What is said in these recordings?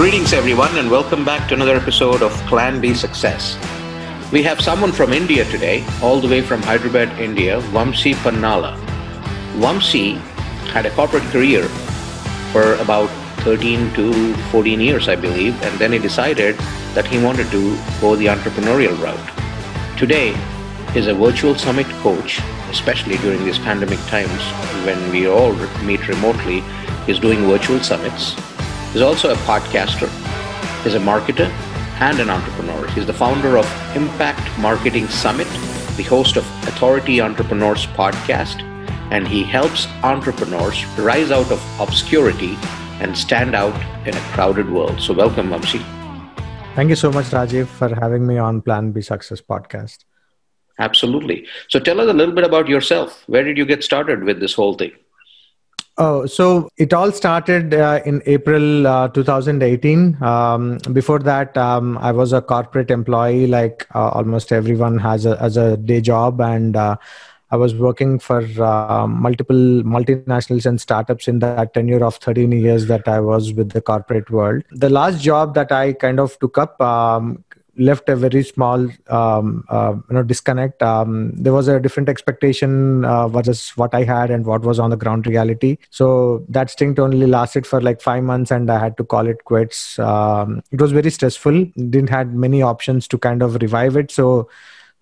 Greetings, everyone, and welcome back to another episode of Plan B Success. We have someone from India today, all the way from Hyderabad, India, Vamsi Pannala. Vamsi had a corporate career for about 13 to 14 years, I believe, and then he decided that he wanted to go the entrepreneurial route. Today, he's a virtual summit coach, especially during these pandemic times when we all meet remotely. He's doing virtual summits. He's also a podcaster. He's a marketer and an entrepreneur. He's the founder of Impact Marketing Summit, the host of Authority Entrepreneurs podcast, and he helps entrepreneurs rise out of obscurity and stand out in a crowded world. So welcome, Vamsi. Thank you so much, Rajiv, for having me on Plan B Success podcast. Absolutely. So tell us a little bit about yourself. Where did you get started with this whole thing? Oh, so it all started in April 2018. Before that, I was a corporate employee, like almost everyone has as a day job. And I was working for multiple multinationals and startups in that tenure of 13 years that I was with the corporate world. The last job that I kind of took up left a very small disconnect. There was a different expectation versus what I had and what was on the ground reality. So that stint only lasted for like 5 months and I had to call it quits. It was very stressful. Didn't had many options to kind of revive it. So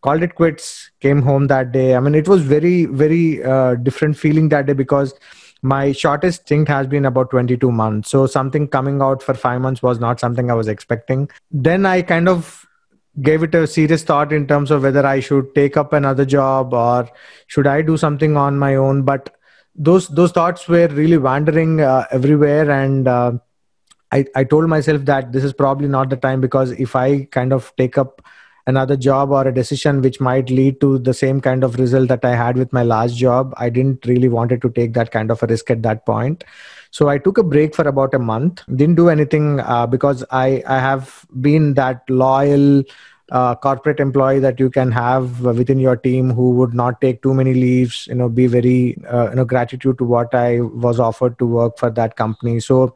called it quits, came home that day. I mean, it was very, very different feeling that day because my shortest stint has been about 22 months. So something coming out for 5 months was not something I was expecting. Then I kind of gave it a serious thought in terms of whether I should take up another job or should I do something on my own. But those thoughts were really wandering everywhere. And I told myself that this is probably not the time, because if I kind of take up another job or a decision which might lead to the same kind of result that I had with my last job, I didn't really wanted to take that kind of a risk at that point. So I took a break for about a month, didn't do anything because I have been that loyal corporate employee that you can have within your team who would not take too many leaves, be very, gratitude to what I was offered to work for that company. So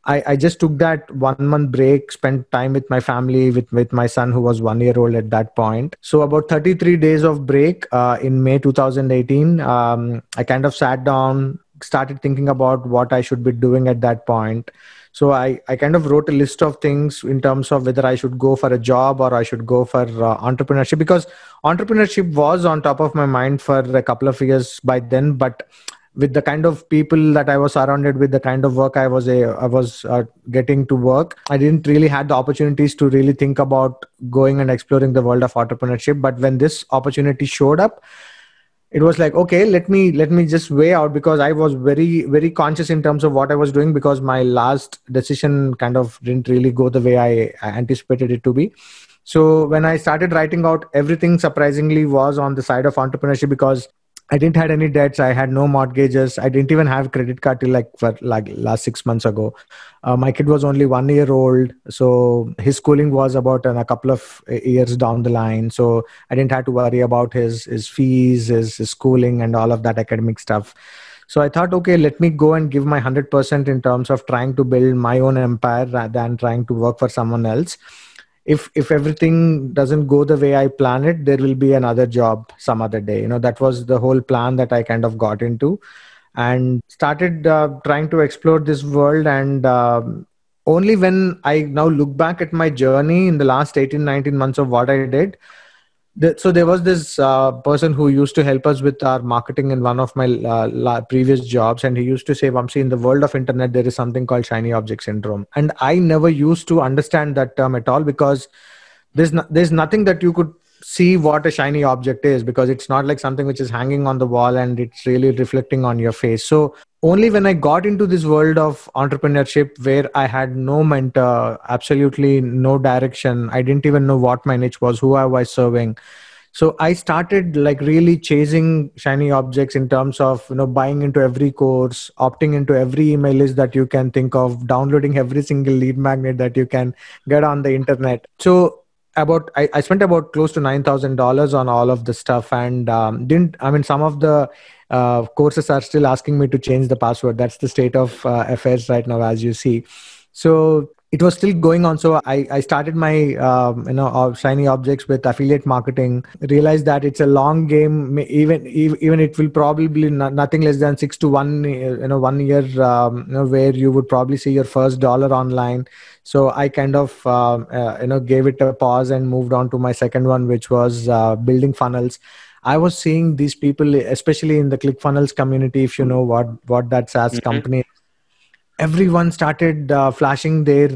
I just took that 1 month break, spent time with my family, with my son who was 1 year old at that point. So about 33 days of break in May 2018, I kind of sat down, started thinking about what I should be doing at that point. So I kind of wrote a list of things in terms of whether I should go for a job or I should go for entrepreneurship, because entrepreneurship was on top of my mind for a couple of years by then. But with the kind of people that I was surrounded with, the kind of work I was getting to work, I didn't really had the opportunities to really think about going and exploring the world of entrepreneurship. But when this opportunity showed up, it was like, okay, let me just weigh out, because I was very, very conscious in terms of what I was doing, because my last decision kind of didn't really go the way I anticipated it to be. So when I started writing out, everything surprisingly was on the side of entrepreneurship, because I didn't had any debts. I had no mortgages. I didn't even have credit card till for last 6 months ago. My kid was only 1 year old. So his schooling was about a couple of years down the line. So I didn't have to worry about his fees, his schooling and all of that academic stuff. So I thought, okay, let me go and give my 100% in terms of trying to build my own empire rather than trying to work for someone else. If everything doesn't go the way I plan it, there will be another job some other day. That was the whole plan that I kind of got into and started trying to explore this world. And only when I now look back at my journey in the last 18, 19 months of what I did, so there was this person who used to help us with our marketing in one of my previous jobs. And he used to say, Vamsi, in the world of internet, there is something called shiny object syndrome. And I never used to understand that term at all, because there's nothing that you could see what a shiny object is, because it's not like something which is hanging on the wall and it's really reflecting on your face. So only when I got into this world of entrepreneurship, where I had no mentor, absolutely no direction, I didn't even know what my niche was, who I was serving. So I started like really chasing shiny objects in terms of, buying into every course, opting into every email list that you can think of, downloading every single lead magnet that you can get on the internet. So I spent about close to $9,000 on all of the stuff, and some of the courses are still asking me to change the password. That's the state of affairs right now, as you see. So it was still going on. So I started my shiny objects with affiliate marketing. Realized that it's a long game. Even it will probably be nothing less than 6 to 1 1 year, where you would probably see your first dollar online. So I kind of gave it a pause and moved on to my second one, which was building funnels. I was seeing these people, especially in the ClickFunnels community. If you know what that SaaS Mhm. company, everyone started flashing their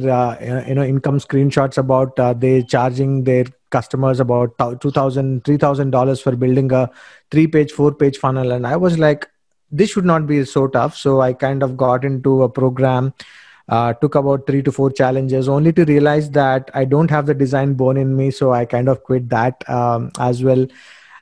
income screenshots about they charging their customers about $2,000 $3,000 for building a 3 page 4 page funnel. And I was like, this should not be so tough. So I kind of got into a program, took about 3 to 4 challenges, only to realize that I don't have the design bone in me. So I kind of quit that as well.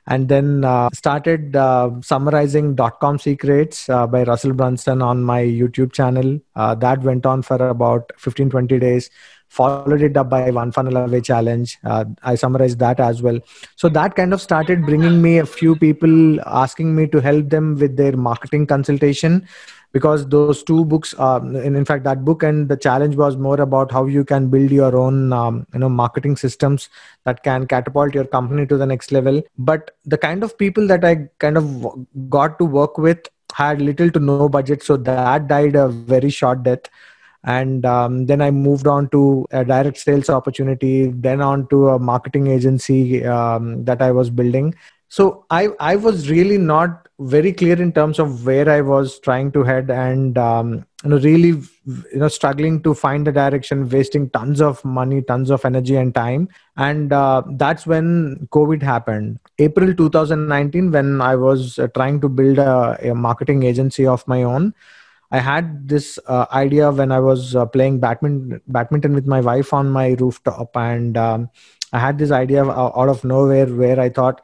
And then started summarizing dot-com secrets by Russell Brunson on my YouTube channel. That went on for about 15-20 days. Followed it up by one funnel away challenge. I summarized that as well. So that kind of started bringing me a few people asking me to help them with their marketing consultation, because those two books, in fact, that book and the challenge was more about how you can build your own marketing systems that can catapult your company to the next level. But the kind of people that I kind of got to work with had little to no budget, so that died a very short death. And then I moved on to a direct sales opportunity, then on to a marketing agency that I was building. So I was really not very clear in terms of where I was trying to head, and really struggling to find the direction, wasting tons of money, tons of energy and time. And that's when COVID happened, April 2019, when I was trying to build a marketing agency of my own. I had this idea when I was playing badminton with my wife on my rooftop, and I had this idea out of nowhere where I thought,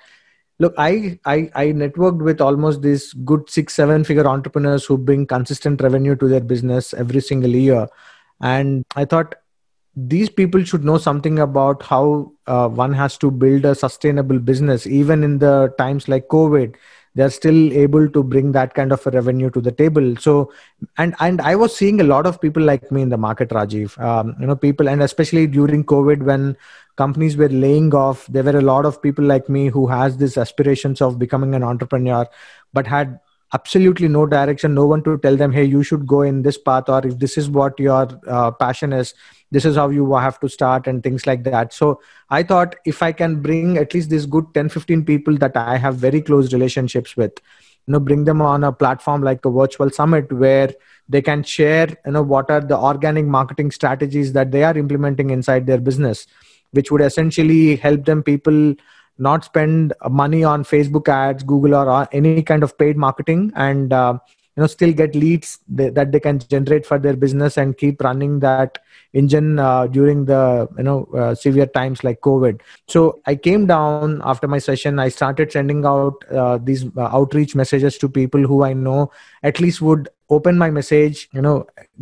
look, I networked with almost these good 6 7 figure entrepreneurs who bring consistent revenue to their business every single year. And I thought, these people should know something about how one has to build a sustainable business. Even in the times like COVID, they're still able to bring that kind of a revenue to the table. So, and I was seeing a lot of people like me in the market, Rajiv. People, and especially during COVID, when companies were laying off, there were a lot of people like me who has these aspirations of becoming an entrepreneur, but had absolutely no direction, no one to tell them, hey, you should go in this path, or if this is what your passion is, this is how you have to start, and things like that. So I thought, if I can bring at least these good 10 15 people that I have very close relationships with, bring them on a platform like a virtual summit, where they can share what are the organic marketing strategies that they are implementing inside their business, which would essentially help them people not spend money on Facebook ads, Google, or any kind of paid marketing, and still get leads that they can generate for their business and keep running that engine during the severe times like COVID. So I came down after my session. I started sending out these outreach messages to people who I know at least would open my message,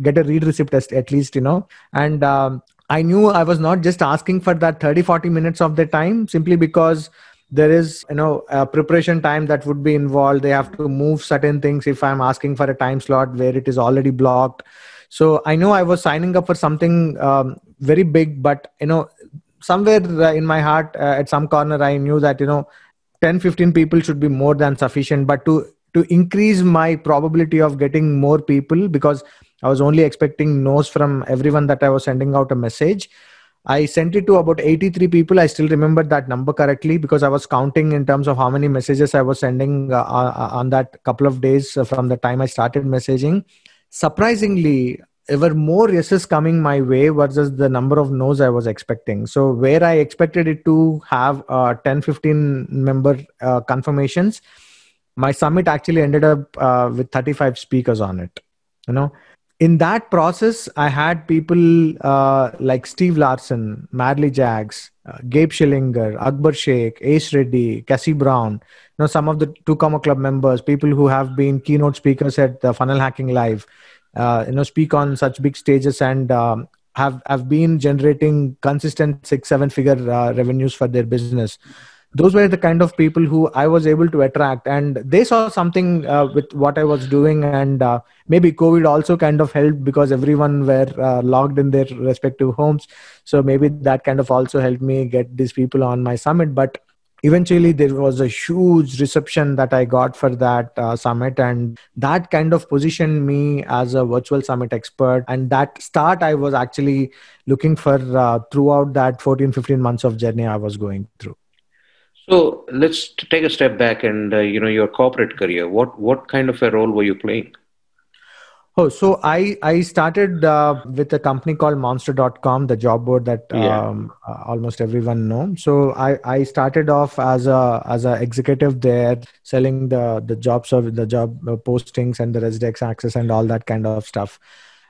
get a read receipt at least, and I knew I was not just asking for that 30 40 minutes of their time, simply because there is a preparation time that would be involved. They have to move certain things if I'm asking for a time slot where it is already blocked. So I know I was signing up for something very big, but somewhere in my heart, at some corner, I knew that 10 15 people should be more than sufficient. But to increase my probability of getting more people, because I was only expecting no's from everyone that I was sending out a message, I sent it to about 83 people. I still remember that number correctly, because I was counting in terms of how many messages I was sending on that couple of days from the time I started messaging. Surprisingly, there were more yeses coming my way versus the number of no's I was expecting. So where I expected it to have 10 15 member confirmations, my summit actually ended up with 35 speakers on it. In that process, I had people like Steve Larson, Marley Jags, Gabe Schillinger, Akbar Sheikh, Ace Reddy, Cassie Brown, some of the Two Comma Club members, people who have been keynote speakers at the Funnel Hacking Live, speak on such big stages, and have been generating consistent 6 7 figure revenues for their business. those were the kind of people who I was able to attract, and they saw something with what I was doing. And maybe COVID also kind of helped, because everyone were logged in their respective homes. So maybe that kind of also helped me get these people on my summit. But eventually there was a huge reception that I got for that summit, and that kind of positioned me as a virtual summit expert. And that start I was actually looking for throughout that 14-15 months of journey I was going through. So let's take a step back and your corporate career. What kind of a role were you playing? Oh, so I started with a company called Monster.com, the job board that Yeah. almost everyone know. So I started off as a executive there, selling the job service, the job postings, and the Residex access and all that kind of stuff.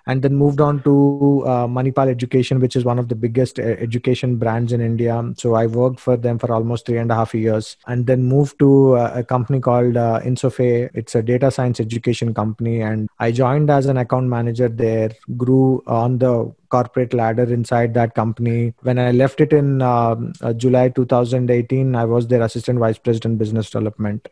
And then moved on to Manipal Education, which is one of the biggest education brands in India. So I worked for them for almost 3.5 years, and then moved to a company called Insofe. It's a data science education company, and I joined as an account manager there. Grew on the corporate ladder inside that company. When I left it in July 2018, I was their assistant vice president business development.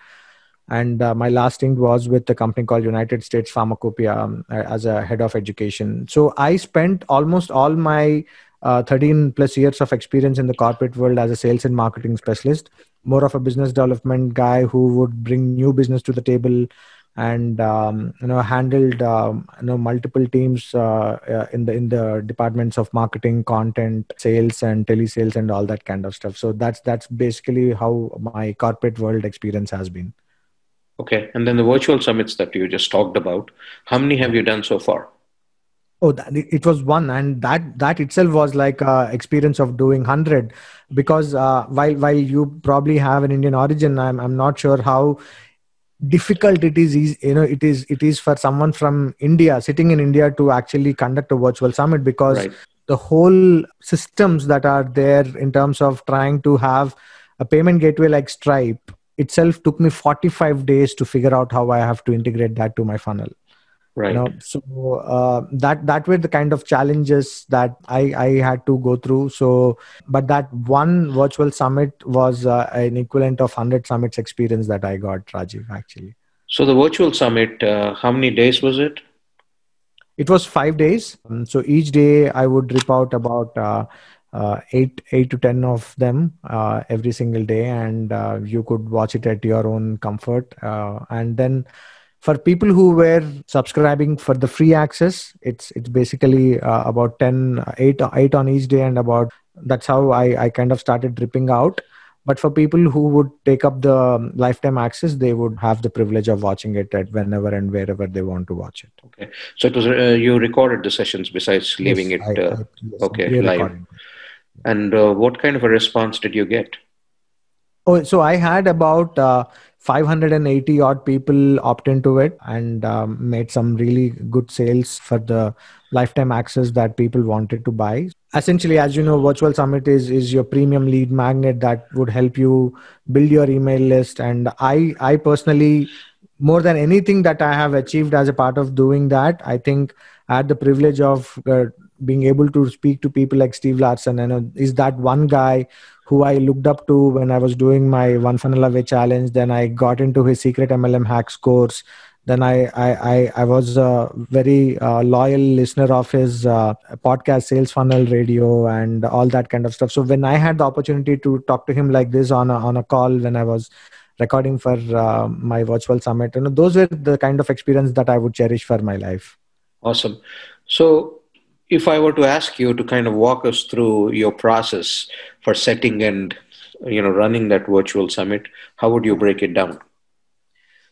And my last stint was with a company called United States Pharmacopoeia as a head of education. So I spent almost all my 13 plus years of experience in the corporate world as a sales and marketing specialist, more of a business development guy who would bring new business to the table, and handled multiple teams in the departments of marketing, content, sales, and telesales, and all that kind of stuff. So that's basically how my corporate world experience has been. Okay. And then the virtual summits that you just talked about, how many have you done so far? Oh, it was one, and that itself was like a experience of doing 100. Because while you probably have an Indian origin, I'm not sure how difficult it is for someone from India, sitting in India, to actually conduct a virtual summit, because Right. the whole systems that are there in terms of trying to have a payment gateway like Stripe itself took me 45 days to figure out how I have to integrate that to my funnel. Right. So that were the kind of challenges that I had to go through. So but that one virtual summit was an equivalent of 100 summits experience that I got, Rajiv, actually. So the virtual summit, how many days was it? It was 5 days. So each day I would rip out about eight to ten of them every single day, and you could watch it at your own comfort. And then for people who were subscribing for the free access, it's basically about 10, 8 on each day, and about that's how I kind of started dripping out. But for people who would take up the lifetime access, they would have the privilege of watching it at whenever and wherever they want to watch it. Okay. So it was you recorded the sessions besides leaving Yes, it yes, I okay live. pre-recorded. And what kind of a response did you get? Oh, so I had about 580 odd people opt into it, and made some really good sales for the lifetime access that people wanted to buy. Essentially, as you know, Virtual Summit is your premium lead magnet that would help you build your email list. And I personally, more than anything that I have achieved as a part of doing that, I think I had the privilege of being able to speak to people like Steve Larson, and is that one guy who I looked up to when I was doing my One Funnel Away challenge. Then I got into his Secret MLM Hacks course. Then I was a very loyal listener of his podcast, Sales Funnel Radio, and all that kind of stuff. So when I had the opportunity to talk to him like this on a call when I was recording for my virtual summit, those were the kind of experience that I would cherish for my life. Awesome. So if I were to ask you to kind of walk us through your process for setting and running that virtual summit, how would you break it down?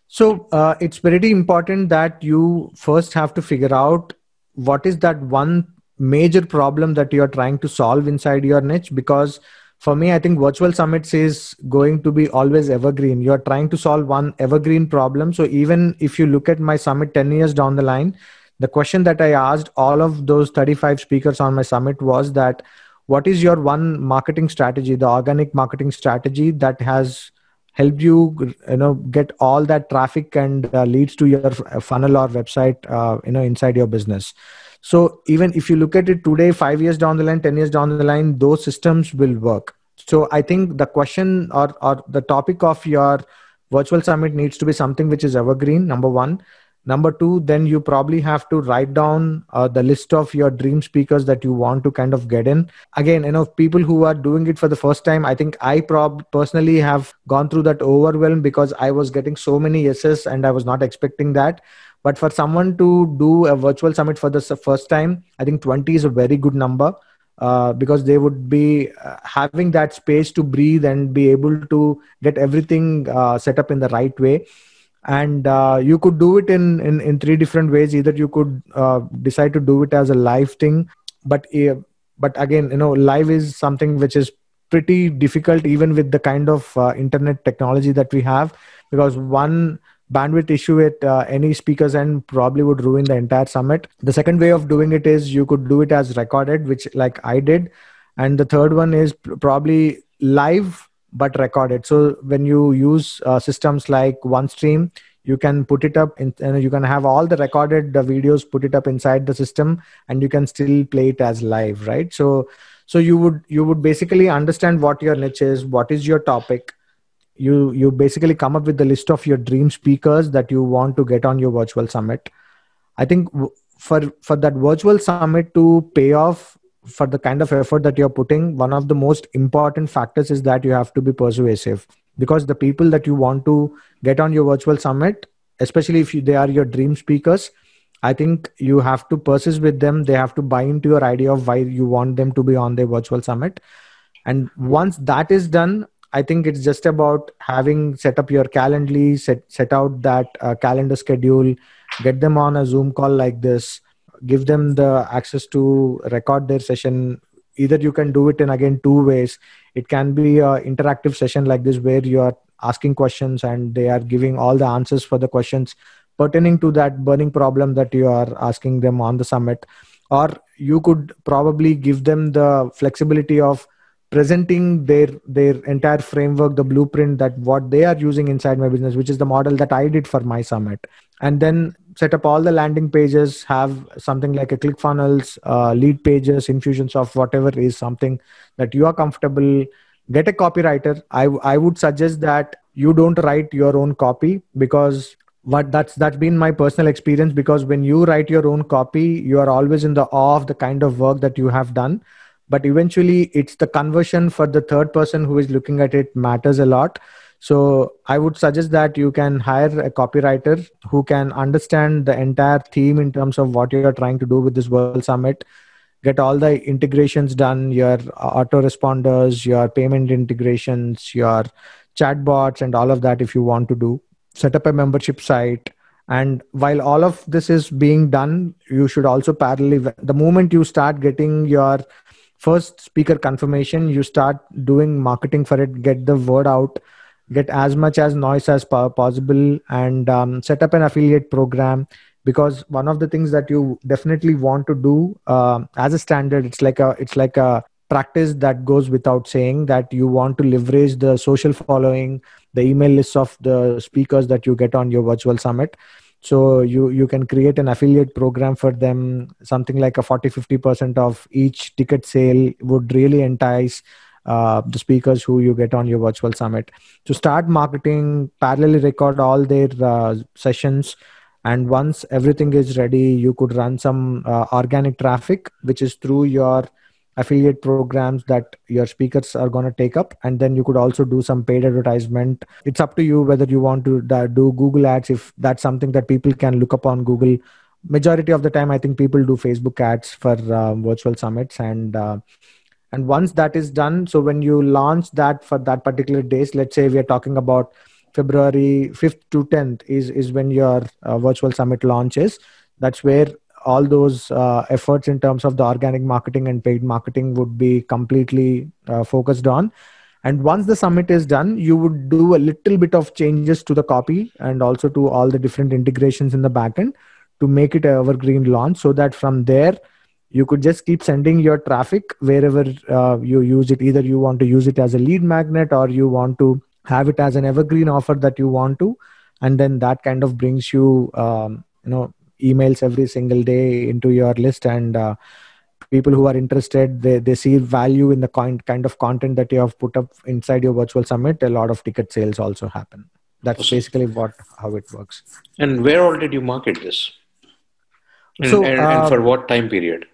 So it's pretty important that you first have to figure out what is that one major problem that you're trying to solve inside your niche. Because for me, I think virtual summits is going to be always evergreen. You're trying to solve one evergreen problem. So even if you look at my summit 10 years down the line, the question that I asked all of those 35 speakers on my summit was that what is your one marketing strategy, the organic marketing strategy that has helped you get all that traffic and leads to your funnel or website inside your business. So even if you look at it today, 5 years down the line, 10 years down the line, those systems will work. So I think the question or the topic of your virtual summit needs to be something which is evergreen, number one. Number two, then you probably have to write down the list of your dream speakers that you want to kind of get in. Again, people who are doing it for the first time, I think I personally have gone through that overwhelm because I was getting so many yeses and I was not expecting that. But for someone to do a virtual summit for the first time, I think 20 is a very good number, because they would be having that space to breathe and be able to get everything set up in the right way. And you could do it in three different ways. Either you could decide to do it as a live thing, but but again, live is something which is pretty difficult even with the kind of internet technology that we have, because one bandwidth issue at any speaker's end probably would ruin the entire summit. The second way of doing it is you could do it as recorded, which like I did. And the third one is probably live but recorded. So when you use systems like OneStream, you can put it up and you can have all the recorded videos, put it up inside the system, and you can still play it as live, right? So you would basically understand what your niche is, what is your topic. You basically come up with the list of your dream speakers that you want to get on your virtual summit. I think for that virtual summit to pay off, for the kind of effort that you're putting, one of the most important factors is that you have to be persuasive, because the people that you want to get on your virtual summit, especially if they are your dream speakers, I think you have to persist with them. They have to buy into your idea of why you want them to be on their virtual summit. And once that is done, I think it's just about having set up your Calendly, set out that calendar schedule, get them on a Zoom call like this, give them the access to record their session. Either you can do it in, again, two ways. It can be an interactive session like this where you are asking questions and they are giving all the answers for the questions pertaining to that burning problem that you are asking them on the summit. Or you could probably give them the flexibility of presenting their entire framework, the blueprint, that what they are using inside my business, which is the model that I did for my summit. And then set up all the landing pages, have something like a ClickFunnels, lead pages, infusions of whatever is something that you are comfortable. Get a copywriter. I would suggest that you don't write your own copy, because that's been my personal experience, because when you write your own copy, you are always in the awe of the kind of work that you have done. But eventually it's the conversion for the third person who is looking at it matters a lot. So I would suggest that you can hire a copywriter who can understand the entire theme in terms of what you're trying to do with this World Summit. Get all the integrations done, your autoresponders, your payment integrations, your chatbots, and all of that if you want to do. Set up a membership site. And while all of this is being done, you should also parallelly, the moment you start getting your first speaker confirmation, you start doing marketing for it, get the word out, get as much as noise as possible, and set up an affiliate program. Because one of the things that you definitely want to do as a standard, it's like a practice that goes without saying, that you want to leverage the social following, the email lists of the speakers that you get on your virtual summit. So you can create an affiliate program for them. Something like a 40-50% of each ticket sale would really entice the speakers who you get on your virtual summit. To start marketing, parallelly record all their sessions. And once everything is ready, you could run some organic traffic, which is through your affiliate programs that your speakers are going to take up. And then you could also do some paid advertisement. It's up to you whether you want to do Google ads, if that's something that people can look up on Google. Majority of the time, I think people do Facebook ads for virtual summits. And once that is done, so when you launch that for that particular days, let's say we are talking about February 5th to 10th is when your virtual summit launches. That's where all those efforts in terms of the organic marketing and paid marketing would be completely focused on. And once the summit is done, you would do a little bit of changes to the copy and also to all the different integrations in the backend to make it an evergreen launch, so that from there, you could just keep sending your traffic wherever you use it. Either you want to use it as a lead magnet, or you want to have it as an evergreen offer that you want to. And then that kind of brings you, emails every single day into your list, and people who are interested, they see value in the kind of content that you have put up inside your virtual summit, a lot of ticket sales also happen. That's Awesome. basically how it works. And where all did you market this? And, So, and, and for what time period?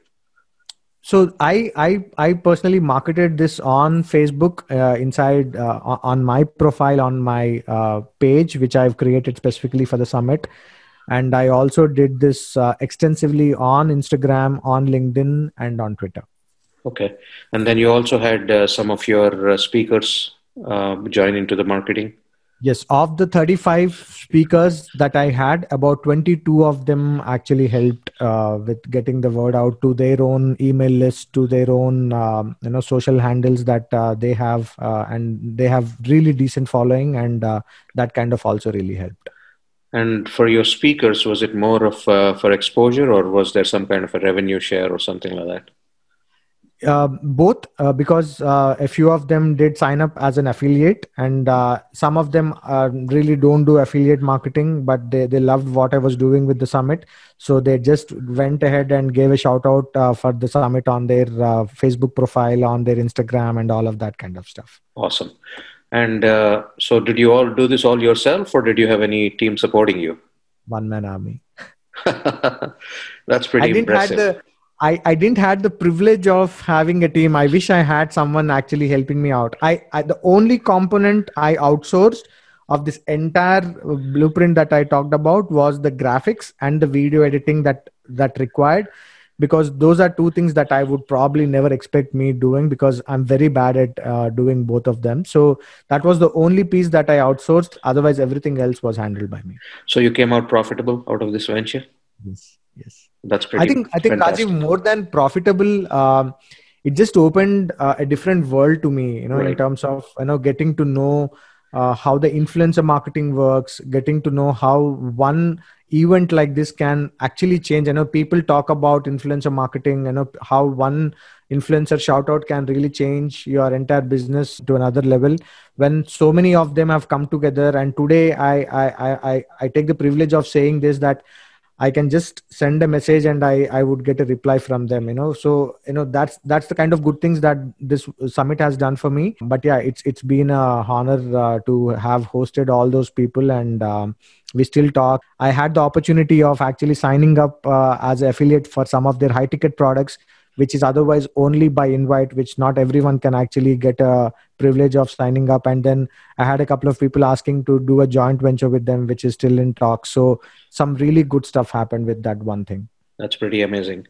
So I personally marketed this on Facebook inside on my profile on my page, which I've created specifically for the summit, and I also did this extensively on Instagram, on LinkedIn, and on Twitter. Okay. And then you also had some of your speakers join into the marketing. Yes, of the 35 speakers that I had, about 22 of them actually helped with getting the word out to their own email list, to their own social handles that they have, and they have really decent following, and that kind of also really helped. And for your speakers, was it more of for exposure, or was there some kind of a revenue share or something like that? Both, because a few of them did sign up as an affiliate, and some of them really don't do affiliate marketing, but they loved what I was doing with the summit. So they just went ahead and gave a shout out for the summit on their Facebook profile, on their Instagram, and all of that kind of stuff. Awesome. And so did you all do this all yourself, or did you have any team supporting you? One man army. That's pretty impressive. I didn't had the privilege of having a team. I wish I had someone actually helping me out. I the only component I outsourced of this entire blueprint that I talked about was the graphics and the video editing that required, because those are two things that I would probably never expect me doing, because I'm very bad at doing both of them. So that was the only piece that I outsourced. Otherwise, everything else was handled by me. So you came out profitable out of this venture? Yes. That's pretty. I think fantastic. Rajiv, more than profitable, it just opened a different world to me. Right. In terms of getting to know how the influencer marketing works, getting to know how one event like this can actually change. People talk about influencer marketing. How one influencer shout out can really change your entire business to another level. When so many of them have come together, and today I take the privilege of saying this, that I can just send a message and I would get a reply from them, So, that's the kind of good things that this summit has done for me. But yeah, it's been a honor to have hosted all those people, and we still talk. I had the opportunity of actually signing up as an affiliate for some of their high ticket products, which is otherwise only by invite, which not everyone can actually get a privilege of signing up. And then I had a couple of people asking to do a joint venture with them, which is still in talk. So some really good stuff happened with that one thing. That's pretty amazing.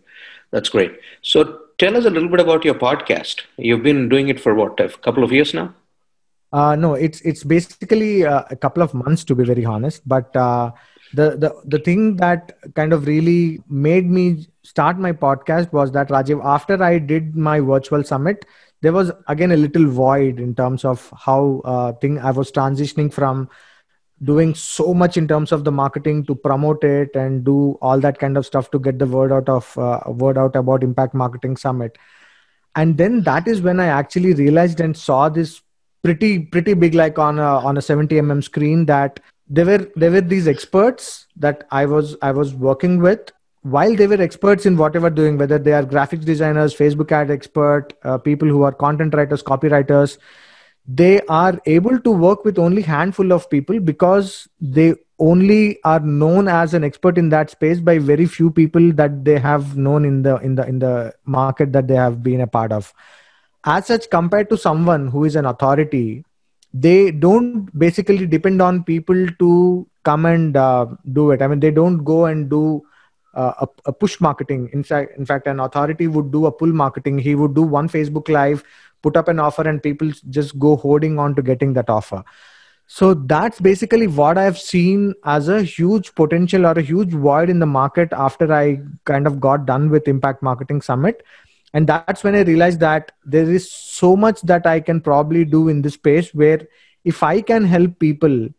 That's great. So tell us a little bit about your podcast. You've been doing it for what, a couple of years now? No, it's basically a couple of months, to be very honest. But the thing that kind of really made me start my podcast was that, Rajiv, after I did my virtual summit, there was again a little void in terms of how I was transitioning from doing so much in terms of the marketing to promote it and do all that kind of stuff to get the word out about Impact Marketing Summit. And then that is when I actually realized and saw this pretty big, like on a 70 screen, that there were these experts that I was working with. While they were experts in whatever doing, whether they are graphics designers, Facebook ad expert, people who are content writers, copywriters, they are able to work with only handful of people because they only are known as an expert in that space by very few people that they have known in the market that they have been a part of. As such, compared to someone who is an authority, they don't basically depend on people to come and do it. I mean, they don't go and do a push marketing. In fact, an authority would do a pull marketing. He would do one Facebook Live, put up an offer, and people just go holding on to getting that offer. So that's basically what I've seen as a huge potential or a huge void in the market after I kind of got done with Impact Marketing Summit. And that's when I realized that there is so much that I can probably do in this space, where if I can help people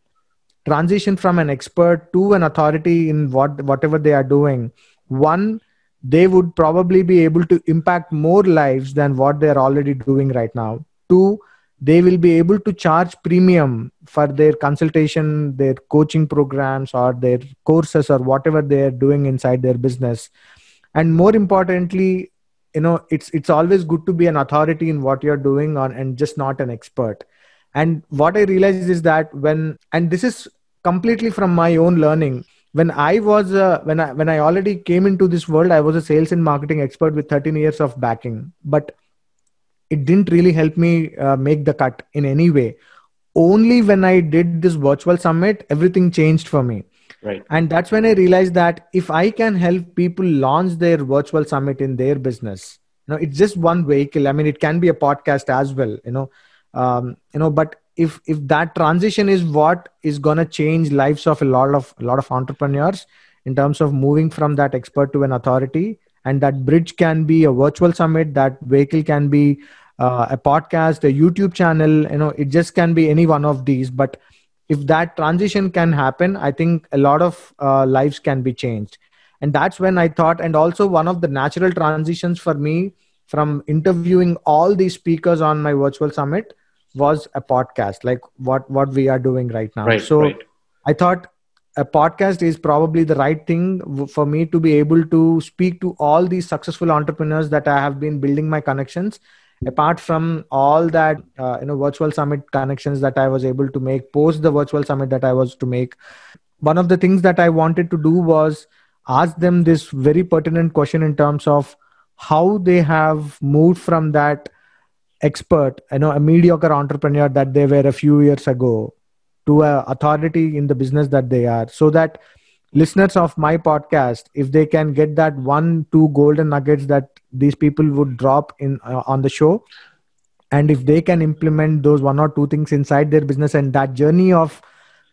transition from an expert to an authority in whatever they are doing, one, they would probably be able to impact more lives than what they're already doing right now. Two, they will be able to charge premium for their consultation, their coaching programs, or their courses, or whatever they're doing inside their business. And more importantly, it's always good to be an authority in what you're doing on, and just not an expert. And what I realized is that and this is completely from my own learning. When I was when I already came into this world, I was a sales and marketing expert with 13 years of backing, but it didn't really help me make the cut in any way. Only when I did this virtual summit, everything changed for me. Right. And that's when I realized that if I can help people launch their virtual summit in their business, it's just one vehicle. I mean, it can be a podcast as well, but if that transition is what is going to change lives of a lot of entrepreneurs in terms of moving from that expert to an authority, and that bridge can be a virtual summit, that vehicle can be a podcast, a YouTube channel, it just can be any one of these. But if that transition can happen, I think a lot of lives can be changed. And that's when I thought, and also one of the natural transitions for me from interviewing all these speakers on my virtual summit was a podcast, like what we are doing right now. Right, So right. I thought a podcast is probably the right thing for me to be able to speak to all these successful entrepreneurs that I have been building my connections, apart from all that virtual summit connections that I was able to make post the virtual summit that I was to make. One of the things that I wanted to do was ask them this very pertinent question in terms of how they have moved from that expert, a mediocre entrepreneur that they were a few years ago, to a authority in the business that they are, so that listeners of my podcast, if they can get that 1-2 golden nuggets that these people would drop in on the show, and if they can implement those 1 or 2 things inside their business, and that journey of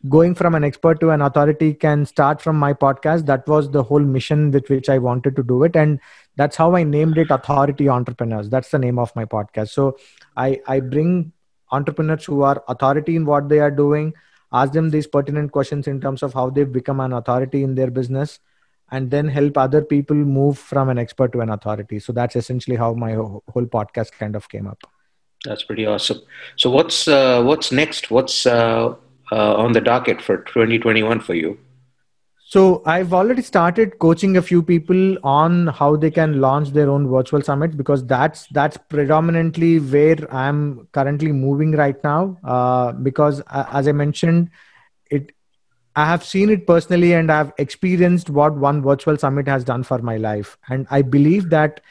going from an expert to an authority can start from my podcast. That was the whole mission with which I wanted to do it, and that's how I named it Authority Entrepreneurs. That's the name of my podcast. So I bring entrepreneurs who are authority in what they are doing, ask them these pertinent questions in terms of how they've become an authority in their business, and then help other people move from an expert to an authority. So that's essentially how my whole podcast kind of came up. That's pretty awesome. So what's next? What's on the docket for 2021 for you? So I've already started coaching a few people on how they can launch their own virtual summits, because that's predominantly where I'm currently moving right now. Because as I mentioned, I have seen it personally, and I've experienced what one virtual summit has done for my life. And I believe that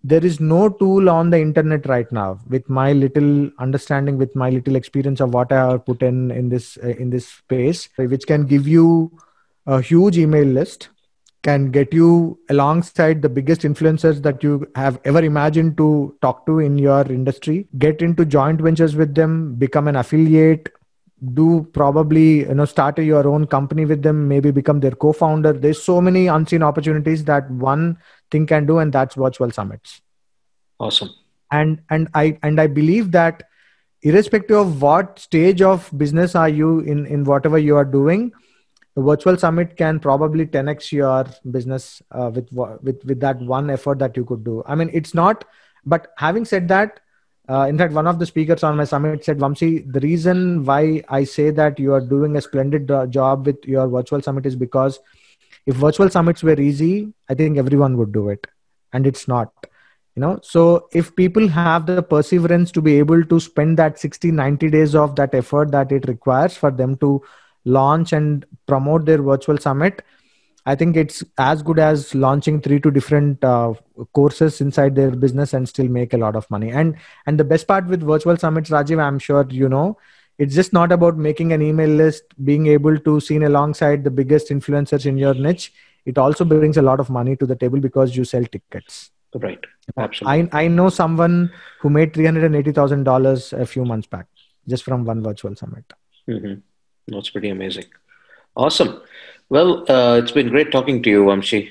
there is no tool on the internet right now, with my little understanding, with my little experience of what I have put in this space, which can give you a huge email list, can get you alongside the biggest influencers that you have ever imagined to talk to in your industry, get into joint ventures with them, become an affiliate, do probably start your own company with them, maybe become their co-founder. There's so many unseen opportunities that one thing can do, and that's virtual summits. Awesome. And I believe that irrespective of what stage of business are you in whatever you are doing, the virtual summit can probably 10x your business with that one effort that you could do. I mean, it's not, but having said that, in fact, one of the speakers on my summit said, Vamsi, the reason why I say that you are doing a splendid job with your virtual summit is because if virtual summits were easy, I think everyone would do it. And it's not. So if people have the perseverance to be able to spend that 60-90 days of that effort that it requires for them to launch and promote their virtual summit, I think it's as good as launching 3 different courses inside their business and still make a lot of money. And the best part with virtual summits, Rajiv, I'm sure it's just not about making an email list, being able to seen alongside the biggest influencers in your niche. It also brings a lot of money to the table because you sell tickets. Right. Absolutely. I know someone who made $380,000 a few months back just from one virtual summit. Mm-hmm. That's pretty amazing. Awesome. Well, it's been great talking to you, Vamsi.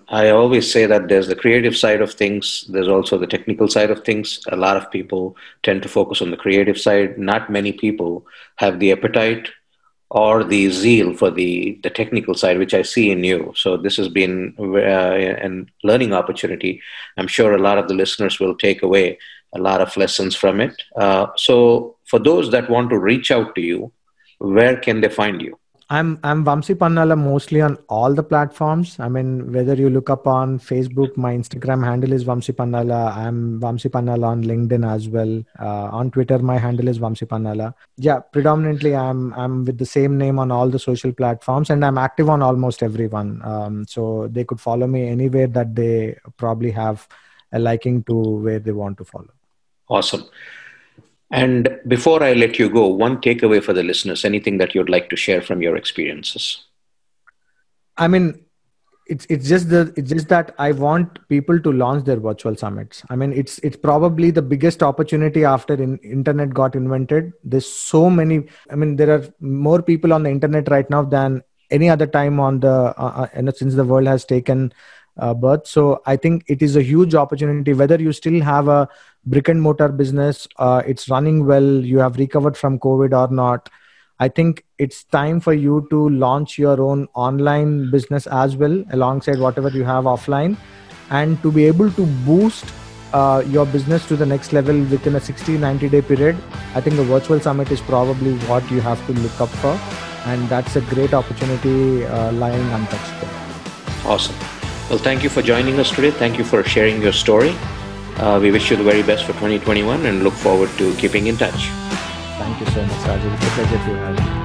I always say that there's the creative side of things. There's also the technical side of things. A lot of people tend to focus on the creative side. Not many people have the appetite or the zeal for the technical side, which I see in you. So this has been a learning opportunity. I'm sure a lot of the listeners will take away a lot of lessons from it. So for those that want to reach out to you, where can they find you? I'm Vamsi Pannala mostly on all the platforms. I mean, whether you look up on Facebook, my Instagram handle is Vamsi Pannala. I'm Vamsi Pannala on LinkedIn as well. On Twitter, my handle is Vamsi Pannala. Yeah, predominantly I'm with the same name on all the social platforms, and I'm active on almost everyone. So they could follow me anywhere that they probably have a liking to where they want to follow. Awesome. And before I let you go, one takeaway for the listeners, anything that you'd like to share from your experiences? I mean, it's just that I want people to launch their virtual summits. I mean, it's probably the biggest opportunity after internet got invented. There's so many. I mean, there are more people on the internet right now than any other time on the since the world has taken birth. So I think it is a huge opportunity. Whether you still have a brick and mortar business, it's running well, you have recovered from COVID or not, I think it's time for you to launch your own online business as well, alongside whatever you have offline, and to be able to boost your business to the next level within a 60-90 day period. I think a virtual summit is probably what you have to look up for, and that's a great opportunity lying untouched there. Awesome. Well, thank you for joining us today. Thank you for sharing your story. We wish you the very best for 2021 and look forward to keeping in touch. Thank you so much, Raju. It's a pleasure to have you.